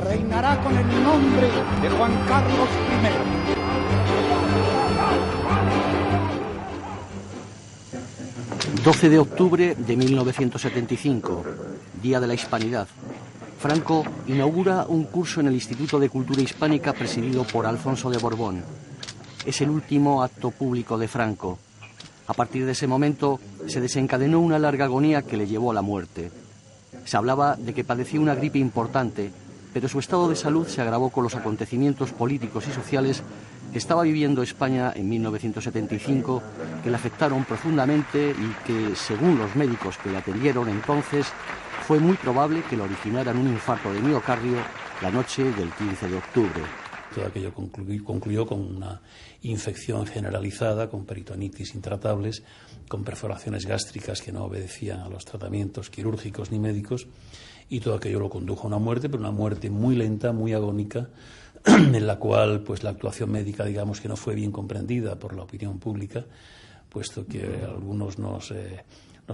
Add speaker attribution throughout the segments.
Speaker 1: reinará con el nombre de Juan Carlos I.
Speaker 2: 12 de octubre de 1975, Día de la Hispanidad. Franco inaugura un curso en el Instituto de Cultura Hispánica presidido por Alfonso de Borbón. Es el último acto público de Franco. A partir de ese momento se desencadenó una larga agonía que le llevó a la muerte. Se hablaba de que padecía una gripe importante, pero su estado de salud se agravó con los acontecimientos políticos y sociales que estaba viviendo España en 1975, que le afectaron profundamente y que, según los médicos que le atendieron entonces, fue muy probable que le originaran un infarto de miocardio la noche del 15 de octubre.
Speaker 3: Todo aquello concluyó con una infección generalizada, con peritonitis intratables, con perforaciones gástricas que no obedecían a los tratamientos quirúrgicos ni médicos, y todo aquello lo condujo a una muerte, pero una muerte muy lenta, muy agónica, en la cual pues la actuación médica, digamos, que no fue bien comprendida por la opinión pública, puesto que algunos nos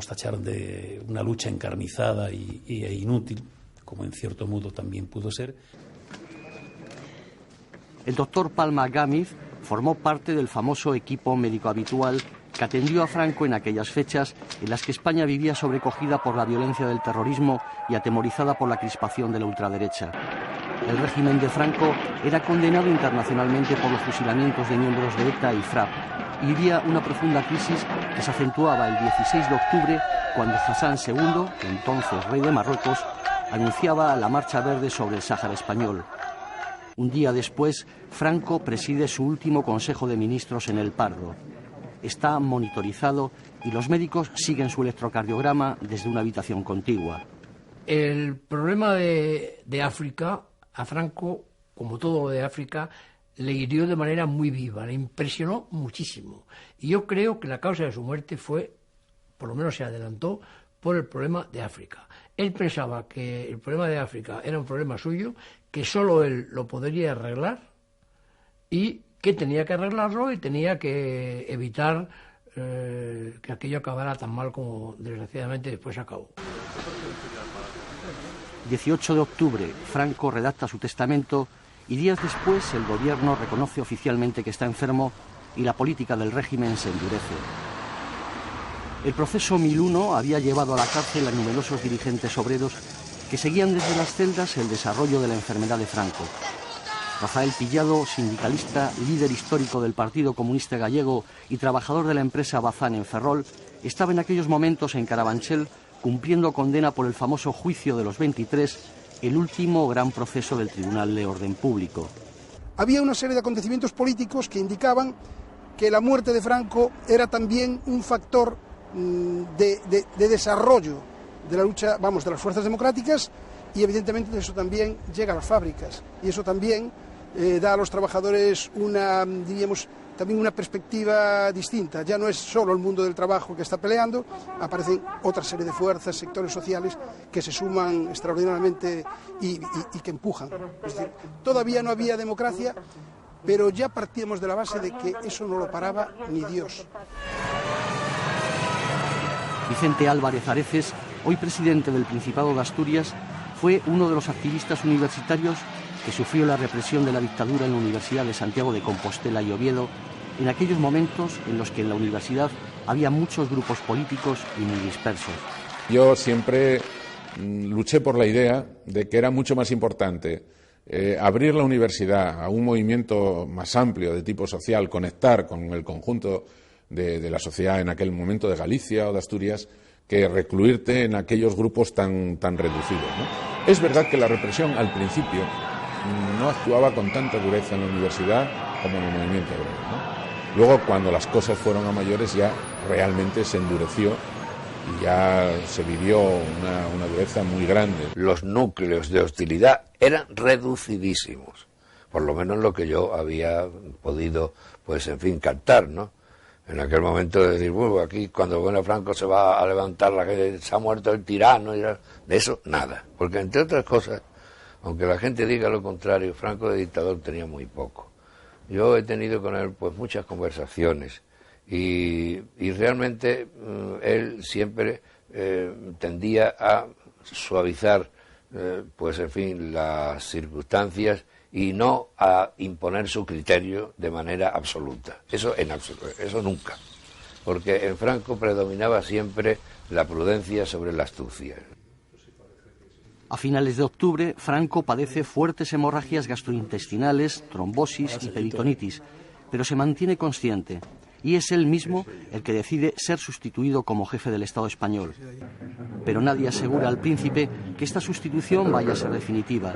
Speaker 3: tacharon de una lucha encarnizada e inútil, como en cierto modo también pudo ser.
Speaker 2: El doctor Palma Gámez formó parte del famoso equipo médico habitual que atendió a Franco en aquellas fechas en las que España vivía sobrecogida por la violencia del terrorismo y atemorizada por la crispación de la ultraderecha. El régimen de Franco era condenado internacionalmente por los fusilamientos de miembros de ETA y FRAP y vivía una profunda crisis que se acentuaba el 16 de octubre cuando Hassan II, entonces rey de Marruecos, anunciaba la Marcha Verde sobre el Sáhara español. Un día después, Franco preside su último Consejo de Ministros en El Pardo. Está monitorizado y los médicos siguen su electrocardiograma desde una habitación contigua.
Speaker 4: El problema de África, a Franco, como todo de África, le hirió de manera muy viva, le impresionó muchísimo. Y yo creo que la causa de su muerte fue, por lo menos se adelantó, por el problema de África. Él pensaba que el problema de África era un problema suyo, que solo él lo podría arreglar y que tenía que arreglarlo y tenía que evitar que aquello acabara tan mal como desgraciadamente después acabó.
Speaker 2: 18 de octubre, Franco redacta su testamento y días después el gobierno reconoce oficialmente que está enfermo y la política del régimen se endurece. El proceso 1001 había llevado a la cárcel a numerosos dirigentes obreros que seguían desde las celdas el desarrollo de la enfermedad de Franco. Rafael Pillado, sindicalista, líder histórico del Partido Comunista Gallego y trabajador de la empresa Bazán en Ferrol, estaba en aquellos momentos en Carabanchel cumpliendo condena por el famoso juicio de los 23, el último gran proceso del Tribunal de Orden Público.
Speaker 5: Había una serie de acontecimientos políticos que indicaban que la muerte de Franco era también un factor de desarrollo de la lucha, de las fuerzas democráticas, y evidentemente eso también llega a las fábricas y eso también da a los trabajadores también una perspectiva distinta. Ya no es solo el mundo del trabajo que está peleando, aparecen otra serie de fuerzas, sectores sociales que se suman extraordinariamente y que empujan. Es decir, todavía no había democracia, pero ya partíamos de la base de que eso no lo paraba ni Dios.
Speaker 2: Vicente Álvarez Areces, hoy presidente del Principado de Asturias, fue uno de los activistas universitarios que sufrió la represión de la dictadura en la Universidad de Santiago de Compostela y Oviedo, en aquellos momentos en los que en la universidad había muchos grupos políticos y muy dispersos.
Speaker 6: Yo siempre luché por la idea de que era mucho más importante abrir la universidad a un movimiento más amplio de tipo social, conectar con el conjunto de la sociedad en aquel momento de Galicia o de Asturias, que recluirte en aquellos grupos tan reducidos, ¿no? Es verdad que la represión al principio no actuaba con tanta dureza en la universidad como en el movimiento obrero, ¿no? Luego, cuando las cosas fueron a mayores, ya realmente se endureció y ya se vivió una dureza muy grande.
Speaker 7: Los núcleos de hostilidad eran reducidísimos, por lo menos lo que yo había podido, captar, ¿no? En aquel momento de decir, aquí cuando viene Franco se va a levantar la gente, se ha muerto el tirano, y de eso nada. Porque entre otras cosas, aunque la gente diga lo contrario, Franco de dictador tenía muy poco. Yo he tenido con él muchas conversaciones y realmente él siempre tendía a suavizar pues en fin, las circunstancias y no a imponer su criterio de manera absoluta. Eso nunca. Porque en Franco predominaba siempre la prudencia sobre la astucia.
Speaker 2: A finales de octubre, Franco padece fuertes hemorragias gastrointestinales, trombosis y peritonitis, pero se mantiene consciente, y es él mismo el que decide ser sustituido como jefe del Estado español. Pero nadie asegura al príncipe que esta sustitución vaya a ser definitiva.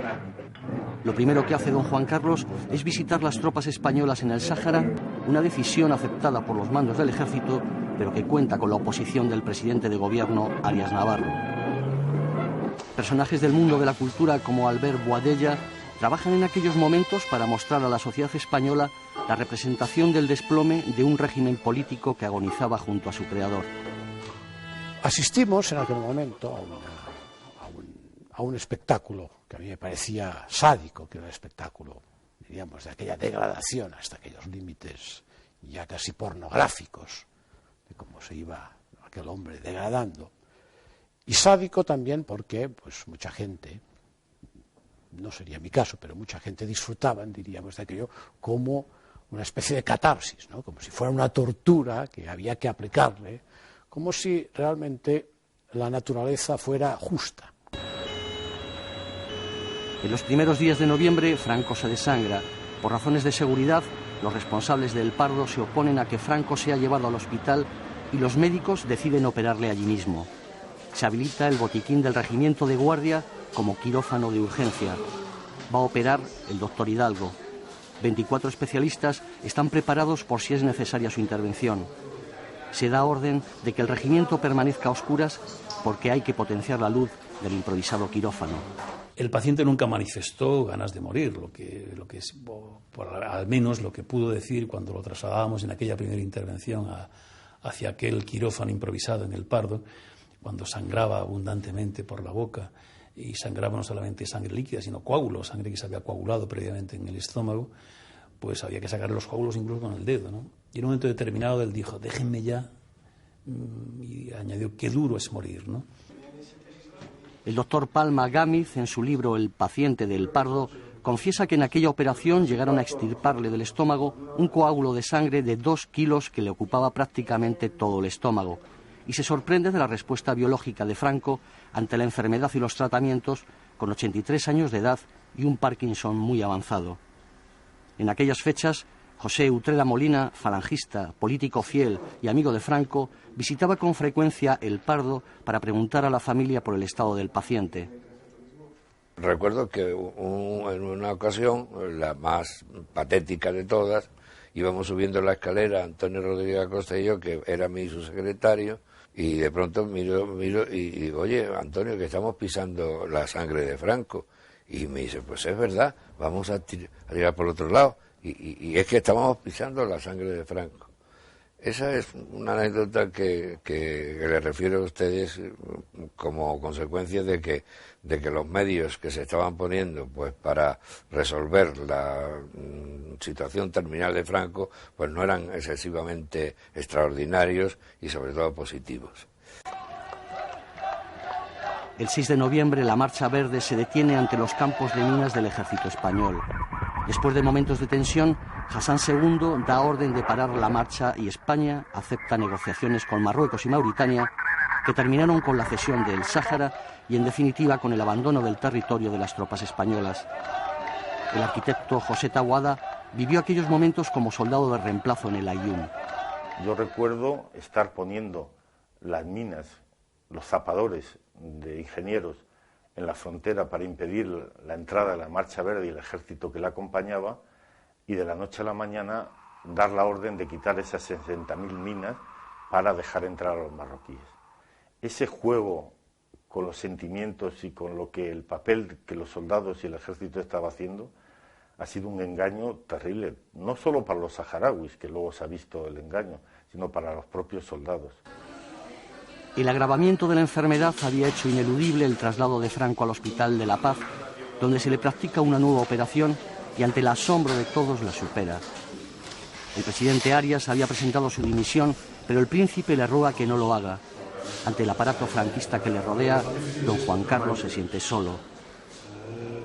Speaker 2: Lo primero que hace don Juan Carlos es visitar las tropas españolas en el Sáhara, una decisión aceptada por los mandos del ejército, pero que cuenta con la oposición del presidente de gobierno, Arias Navarro. Personajes del mundo de la cultura como Albert Boadella trabajan en aquellos momentos para mostrar a la sociedad española la representación del desplome de un régimen político que agonizaba junto a su creador.
Speaker 8: Asistimos en aquel momento a un espectáculo que a mí me parecía sádico, que era un espectáculo, diríamos, de aquella degradación hasta aquellos límites ya casi pornográficos, de cómo se iba aquel hombre degradando. Y sádico también porque pues mucha gente, no sería mi caso, pero mucha gente disfrutaban, diríamos, de aquello como una especie de catarsis, ¿no? Como si fuera una tortura que había que aplicarle, como si realmente la naturaleza fuera justa.
Speaker 2: En los primeros días de noviembre, Franco se desangra. Por razones de seguridad, los responsables del Pardo se oponen a que Franco sea llevado al hospital y los médicos deciden operarle allí mismo. Se habilita el botiquín del regimiento de guardia como quirófano de urgencia. Va a operar el doctor Hidalgo. 24 especialistas están preparados por si es necesaria su intervención. Se da orden de que el regimiento permanezca a oscuras porque hay que potenciar la luz del improvisado quirófano.
Speaker 3: El paciente nunca manifestó ganas de morir, al menos lo que pudo decir cuando lo trasladábamos en aquella primera intervención hacia aquel quirófano improvisado en el Pardo, cuando sangraba abundantemente por la boca, y sangraba no solamente sangre líquida, sino coágulos, sangre que se había coagulado previamente en el estómago, pues había que sacar los coágulos incluso con el dedo, ¿no? Y en un momento determinado él dijo, déjenme ya, y añadió, qué duro es morir, ¿no?
Speaker 2: El doctor Palma Gámez, en su libro El paciente del Pardo, confiesa que en aquella operación llegaron a extirparle del estómago un coágulo de sangre de 2 kilos que le ocupaba prácticamente todo el estómago, y se sorprende de la respuesta biológica de Franco ante la enfermedad y los tratamientos, con 83 años de edad y un Parkinson muy avanzado. En aquellas fechas, José Utrera Molina, falangista, político fiel y amigo de Franco, visitaba con frecuencia el Pardo para preguntar a la familia por el estado del paciente.
Speaker 7: Recuerdo que en una ocasión, la más patética de todas, íbamos subiendo la escalera, Antonio Rodríguez Acosta y yo, que era mi subsecretario, y de pronto miro y oye, Antonio, que estamos pisando la sangre de Franco. Y me dice, pues es verdad, vamos a tirar por otro lado. Y es que estamos pisando la sangre de Franco. Esa es una anécdota que le refiero a ustedes como consecuencia de que los medios que se estaban poniendo pues para resolver la situación terminal de Franco pues no eran excesivamente extraordinarios y sobre todo positivos.
Speaker 2: El 6 de noviembre la Marcha Verde se detiene ante los campos de minas del ejército español. Después de momentos de tensión, Hassan II da orden de parar la marcha y España acepta negociaciones con Marruecos y Mauritania que terminaron con la cesión del Sáhara y en definitiva con el abandono del territorio de las tropas españolas. El arquitecto José Taboada vivió aquellos momentos como soldado de reemplazo en el Aaiún.
Speaker 9: Yo recuerdo estar poniendo las minas, los zapadores de ingenieros en la frontera para impedir la entrada de la Marcha Verde y el ejército que la acompañaba, y de la noche a la mañana dar la orden de quitar esas 60.000 minas para dejar entrar a los marroquíes. Ese juego con los sentimientos y con lo que el papel que los soldados y el ejército estaba haciendo ha sido un engaño terrible, no solo para los saharauis, que luego se ha visto el engaño, sino para los propios soldados.
Speaker 2: El agravamiento de la enfermedad había hecho ineludible el traslado de Franco al Hospital de la Paz, donde se le practica una nueva operación y ante el asombro de todos la supera. El presidente Arias había presentado su dimisión, pero el príncipe le ruega que no lo haga. Ante el aparato franquista que le rodea, don Juan Carlos se siente solo.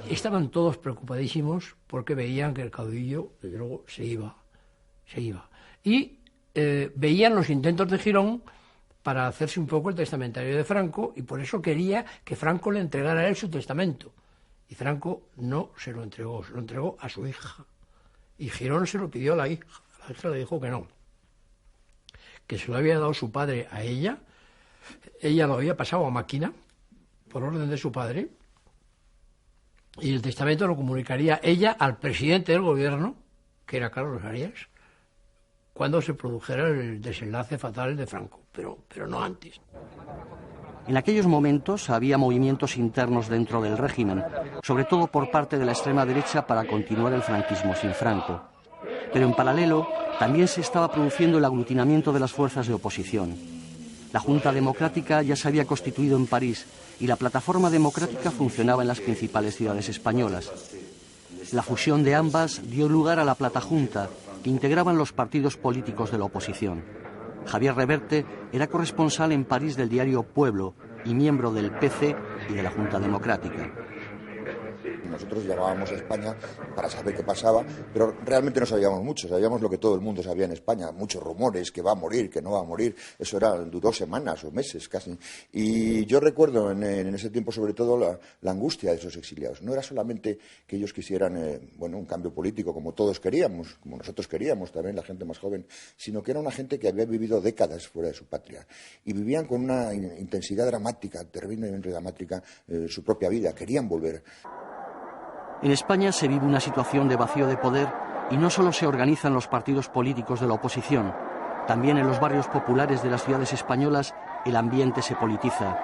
Speaker 4: estaban todos preocupadísimos porque veían que el caudillo, desde luego, se iba. Y veían los intentos de Girón para hacerse un poco el testamentario de Franco, y por eso quería que Franco le entregara a él su testamento. Y Franco no se lo entregó a su hija. Y Girón se lo pidió a la hija. La hija le dijo que no, que se lo había dado su padre a ella. Ella lo había pasado a máquina, por orden de su padre, y el testamento lo comunicaría ella al presidente del gobierno, que era Carlos Arias, cuando se produjera el desenlace fatal de Franco, pero no antes.
Speaker 2: En aquellos momentos había movimientos internos dentro del régimen, sobre todo por parte de la extrema derecha para continuar el franquismo sin Franco. Pero en paralelo también se estaba produciendo el aglutinamiento de las fuerzas de oposición. La Junta Democrática ya se había constituido en París y la Plataforma Democrática funcionaba en las principales ciudades españolas. La fusión de ambas dio lugar a la Platajunta, que integraban los partidos políticos de la oposición. Javier Reverte era corresponsal en París del diario Pueblo y miembro del PC y de la Junta Democrática.
Speaker 10: Nosotros llamábamos a España para saber qué pasaba, pero realmente no sabíamos mucho, sabíamos lo que todo el mundo sabía en España, muchos rumores, que va a morir, que no va a morir, eso duró semanas o meses casi. Y yo recuerdo en ese tiempo sobre todo la angustia de esos exiliados. No era solamente que ellos quisieran un cambio político como todos queríamos, como nosotros queríamos también, la gente más joven, sino que era una gente que había vivido décadas fuera de su patria y vivían con una intensidad dramática, terriblemente dramática, su propia vida, querían volver.
Speaker 2: En España se vive una situación de vacío de poder y no solo se organizan los partidos políticos de la oposición, también en los barrios populares de las ciudades españolas el ambiente se politiza.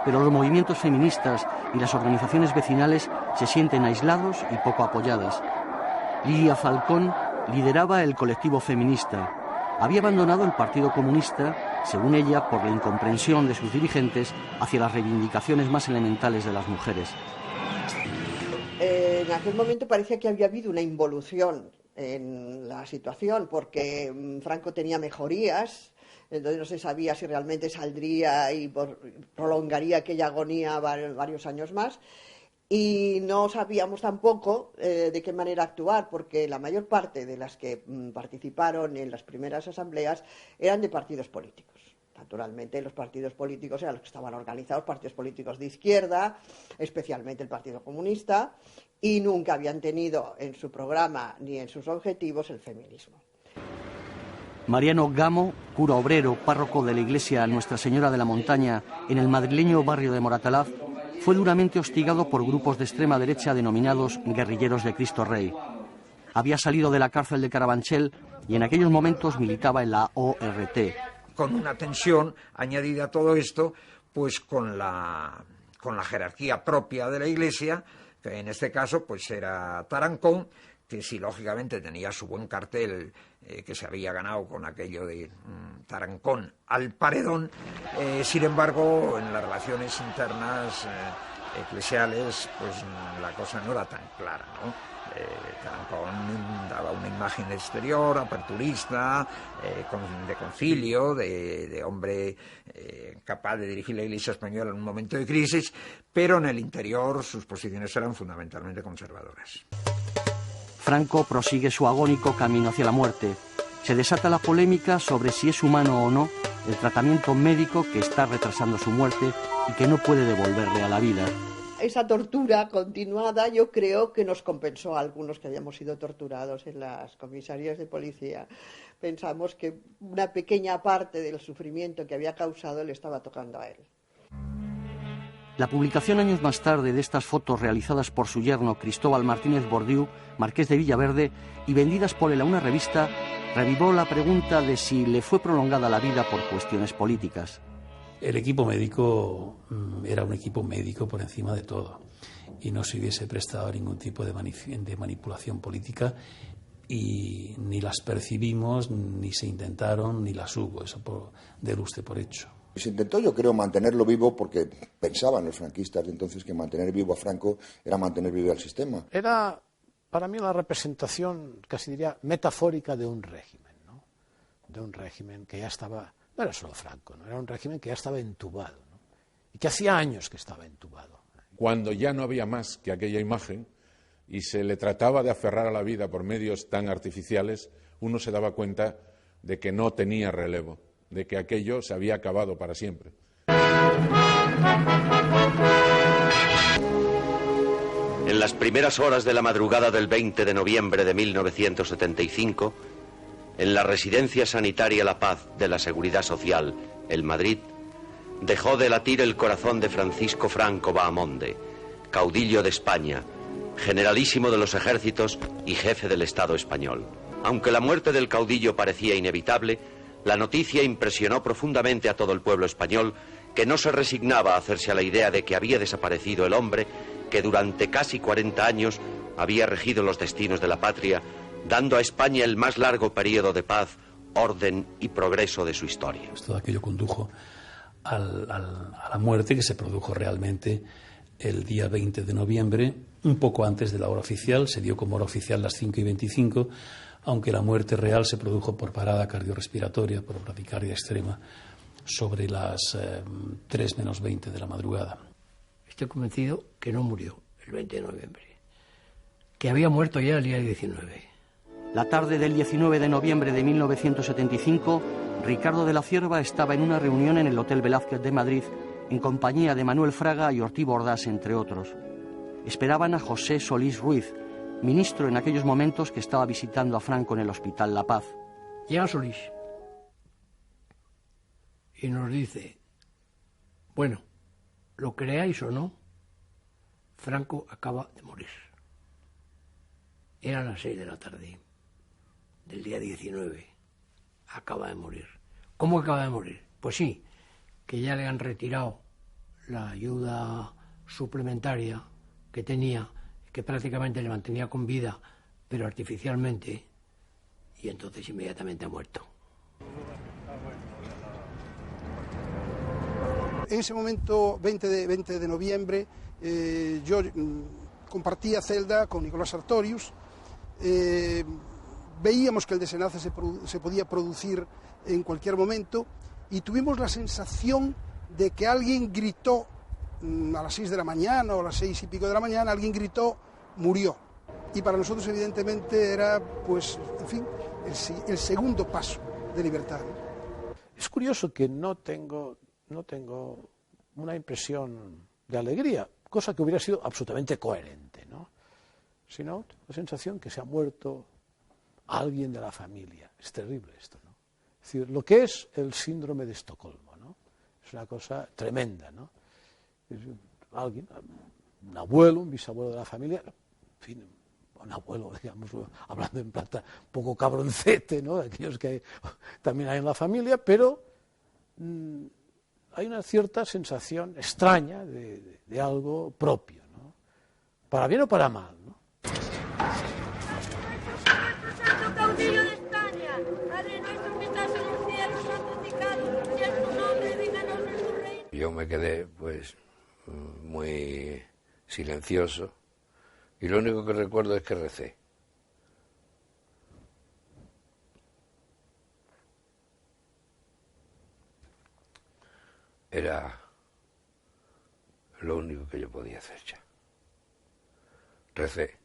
Speaker 2: Pero los movimientos feministas y las organizaciones vecinales se sienten aislados y poco apoyadas. Lidia Falcón lideraba el colectivo feminista. Había abandonado el Partido Comunista, según ella, por la incomprensión de sus dirigentes hacia las reivindicaciones más elementales de las mujeres.
Speaker 11: En aquel momento parecía que había habido una involución en la situación, porque Franco tenía mejorías, entonces no se sabía si realmente saldría y prolongaría aquella agonía varios años más, y no sabíamos tampoco de qué manera actuar, porque la mayor parte de las que participaron en las primeras asambleas eran de partidos políticos. Naturalmente, los partidos políticos eran los que estaban organizados, partidos políticos de izquierda, especialmente el Partido Comunista, y nunca habían tenido en su programa ni en sus objetivos el feminismo.
Speaker 2: Mariano Gamo, cura obrero, párroco de la iglesia Nuestra Señora de la Montaña en el madrileño barrio de Moratalaz, fue duramente hostigado por grupos de extrema derecha denominados guerrilleros de Cristo Rey. Había salido de la cárcel de Carabanchel y en aquellos momentos militaba en la ORT.
Speaker 12: Con una tensión añadida a todo esto, pues con la jerarquía propia de la Iglesia, que en este caso pues era Tarancón, que sí, lógicamente tenía su buen cartel que se había ganado con aquello de Tarancón al paredón. Sin embargo, en las relaciones internas eclesiales, pues la cosa no era tan clara, ¿no? Tarancón daba una imagen exterior aperturista, de concilio, de hombre capaz de dirigir la Iglesia española en un momento de crisis, pero en el interior sus posiciones eran fundamentalmente conservadoras.
Speaker 2: Franco prosigue su agónico camino hacia la muerte. Se desata la polémica sobre si es humano o no el tratamiento médico que está retrasando su muerte y que no puede devolverle a la vida.
Speaker 11: Esa tortura continuada yo creo que nos compensó a algunos que hayamos sido torturados en las comisarías de policía. Pensamos que una pequeña parte del sufrimiento que había causado le estaba tocando a él.
Speaker 2: La publicación años más tarde de estas fotos realizadas por su yerno Cristóbal Martínez Bordiú, marqués de Villaverde, y vendidas por él a una revista, revivó la pregunta de si le fue prolongada la vida por cuestiones políticas.
Speaker 3: El equipo médico era un equipo médico por encima de todo y no se hubiese prestado a ningún tipo de manipulación política y ni las percibimos, ni se intentaron, ni las hubo. Eso délo usted por hecho.
Speaker 10: Se intentó, yo creo, mantenerlo vivo porque pensaban los franquistas de entonces que mantener vivo a Franco era mantener vivo al sistema.
Speaker 8: Era para mí la representación, casi diría, metafórica de un régimen, ¿no? De un régimen que ya estaba... No era solo Franco, ¿no? Era un régimen que ya estaba entubado, ¿no? Y que hacía años que estaba entubado.
Speaker 6: cuando ya no había más que aquella imagen y se le trataba de aferrar a la vida por medios tan artificiales, uno se daba cuenta de que no tenía relevo, de que aquello se había acabado para siempre.
Speaker 13: En las primeras horas de la madrugada del 20 de noviembre de 1975, en la Residencia Sanitaria La Paz de la Seguridad Social, en Madrid, dejó de latir el corazón de Francisco Franco Bahamonde, caudillo de España, generalísimo de los ejércitos y jefe del Estado español. Aunque la muerte del caudillo parecía inevitable, la noticia impresionó profundamente a todo el pueblo español, que no se resignaba a hacerse a la idea de que había desaparecido el hombre que durante casi 40 años había regido los destinos de la patria, dando a España el más largo periodo de paz, orden y progreso de su historia.
Speaker 3: Todo aquello condujo a la muerte, que se produjo realmente el día 20 de noviembre, un poco antes de la hora oficial. Se dio como hora oficial las 5:25, aunque la muerte real se produjo por parada cardiorrespiratoria, por bradicardia extrema, sobre las 3 menos 20 de la madrugada.
Speaker 4: Estoy convencido que no murió el 20 de noviembre, que había muerto ya el día 19.
Speaker 2: La tarde del 19 de noviembre de 1975, Ricardo de la Cierva estaba en una reunión en el Hotel Velázquez de Madrid en compañía de Manuel Fraga y Ortiz Bordas, entre otros. Esperaban a José Solís Ruiz, ministro en aquellos momentos que estaba visitando a Franco en el Hospital La Paz.
Speaker 4: Llega Solís y nos dice: bueno, lo creáis o no, Franco acaba de morir. Eran las 6 de la tarde del día 19. Acaba de morir. ¿Cómo acaba de morir? Pues sí, que ya le han retirado la ayuda suplementaria que tenía, que prácticamente le mantenía con vida, pero artificialmente, y entonces inmediatamente ha muerto.
Speaker 5: En ese momento, 20 de noviembre, yo compartía celda con Nicolás Sartorius. Veíamos que el desenlace se podía producir en cualquier momento y tuvimos la sensación de que alguien gritó a las 6 de la mañana o a las 6 y pico de la mañana, alguien gritó: murió. Y para nosotros evidentemente era, pues, en fin, el segundo paso de libertad.
Speaker 8: Es curioso que no tengo una impresión de alegría, cosa que hubiera sido absolutamente coherente, ¿no? Sino la sensación que se ha muerto alguien de la familia. Es terrible esto, ¿no? Es decir, lo que es el síndrome de Estocolmo, ¿no? Es una cosa tremenda, ¿no? Alguien, un abuelo, un bisabuelo de la familia, en fin, un abuelo, digamos, hablando en plata, un poco cabroncete, ¿no? De aquellos que también hay en la familia, pero hay una cierta sensación extraña de algo propio, ¿no? Para bien o para mal, ¿no?
Speaker 14: Caudillo de España, Padre nuestro que estás en el cielo, santificado sea tu nombre, vénganos en tu reino.
Speaker 7: Yo me quedé, pues, muy silencioso y lo único que recuerdo es que recé. Era lo único que yo podía hacer ya. Recé.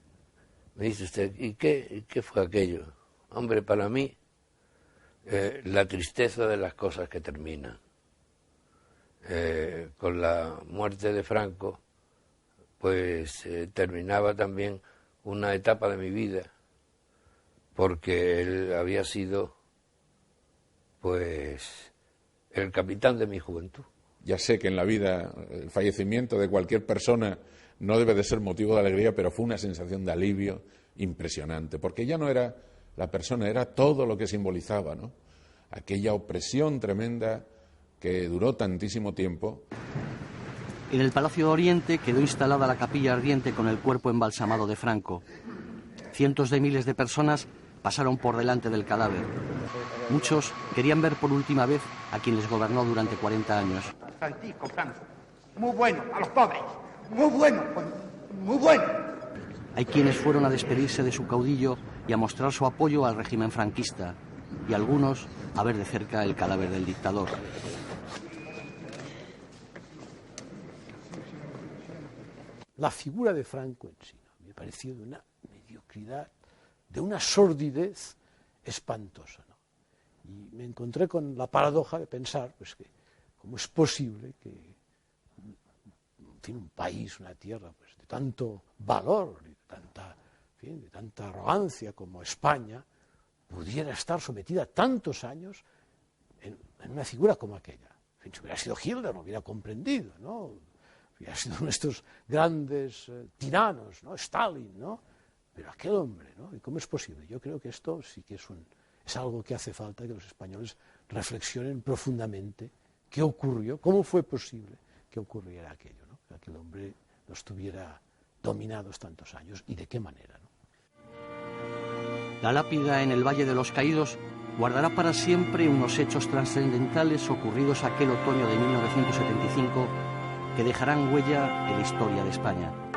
Speaker 7: Me dice usted, ¿y qué fue aquello? Hombre, para mí, la tristeza de las cosas que terminan. Con la muerte de Franco, pues terminaba también una etapa de mi vida, porque él había sido, pues, el capitán de mi juventud.
Speaker 6: Ya sé que en la vida el fallecimiento de cualquier persona no debe de ser motivo de alegría, pero fue una sensación de alivio impresionante, porque ya no era la persona, era todo lo que simbolizaba, ¿no? Aquella opresión tremenda que duró tantísimo tiempo.
Speaker 2: En el Palacio de Oriente quedó instalada la capilla ardiente con el cuerpo embalsamado de Franco. Cientos de miles de personas pasaron por delante del cadáver. Muchos querían ver por última vez a quien les gobernó durante 40 años.
Speaker 1: Saltico, Franco. Muy bueno, a los pobres. Muy bueno, muy bueno.
Speaker 2: Hay quienes fueron a despedirse de su caudillo y a mostrar su apoyo al régimen franquista, y algunos a ver de cerca el cadáver del dictador.
Speaker 8: la figura de Franco en sí, ¿no? Me pareció de una mediocridad, de una sordidez espantosa, ¿no? Y me encontré con la paradoja de pensar, pues, que cómo es posible que, en fin, un país, una tierra, pues, de tanto valor, de tanta arrogancia como España, pudiera estar sometida tantos años en una figura como aquella. En fin, si hubiera sido Hitler, no hubiera comprendido, ¿no? Hubiera sido uno de estos grandes tiranos, ¿no? Stalin, ¿no? Pero aquel hombre, ¿no? ¿Y cómo es posible? Yo creo que esto sí que es algo que hace falta que los españoles reflexionen profundamente qué ocurrió, cómo fue posible que ocurriera aquello, ¿no? Que aquel hombre los tuviera dominados tantos años y de qué manera, ¿no?
Speaker 2: La lápida en el Valle de los Caídos guardará para siempre unos hechos trascendentales ocurridos aquel otoño de 1975 que dejarán huella en la historia de España.